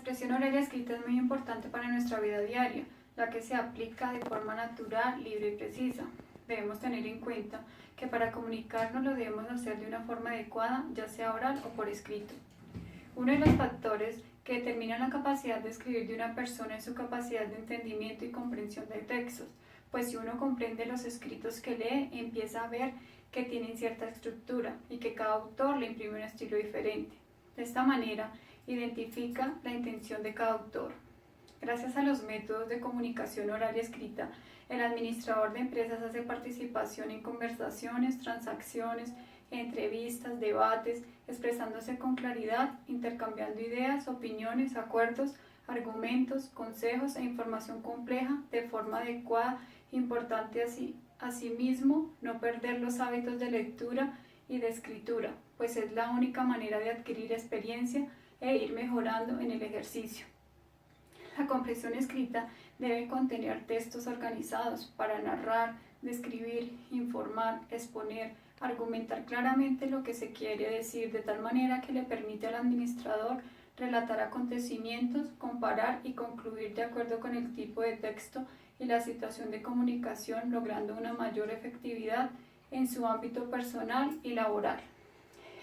expresión oral y escrita es muy importante para nuestra vida diaria, ya que se aplica de forma natural, libre y precisa. Debemos tener en cuenta que para comunicarnos lo debemos hacer de una forma adecuada, ya sea oral o por escrito. Uno de los factores que determinan la capacidad de escribir de una persona es su capacidad de entendimiento y comprensión de textos, pues si uno comprende los escritos que lee, empieza a ver que tienen cierta estructura y que cada autor le imprime un estilo diferente. De esta manera, identifica la intención de cada autor. Gracias a los métodos de comunicación oral y escrita, el administrador de empresas hace participación en conversaciones, transacciones, entrevistas, debates, expresándose con claridad, intercambiando ideas, opiniones, acuerdos, argumentos, consejos e información compleja de forma adecuada. Importante asimismo no perder los hábitos de lectura y de escritura, pues es la única manera de adquirir experiencia e ir mejorando en el ejercicio. La comprensión escrita debe contener textos organizados para narrar, describir, informar, exponer, argumentar claramente lo que se quiere decir de tal manera que le permite al administrador relatar acontecimientos, comparar y concluir de acuerdo con el tipo de texto y la situación de comunicación, logrando una mayor efectividad en su ámbito personal y laboral.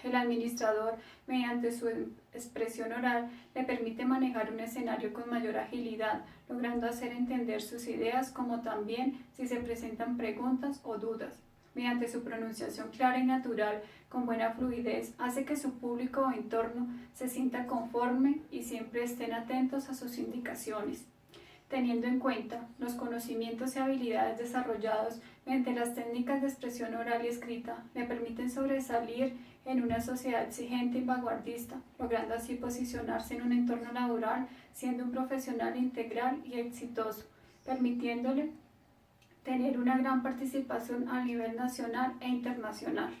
El administrador, mediante su expresión oral, le permite manejar un escenario con mayor agilidad, logrando hacer entender sus ideas, como también si se presentan preguntas o dudas. Mediante su pronunciación clara y natural, con buena fluidez, hace que su público o entorno se sienta conforme y siempre estén atentos a sus indicaciones. Teniendo en cuenta los conocimientos y habilidades desarrollados mediante las técnicas de expresión oral y escrita, le permiten sobresalir en una sociedad exigente y vanguardista, logrando así posicionarse en un entorno laboral, siendo un profesional integral y exitoso, permitiéndole tener una gran participación a nivel nacional e internacional.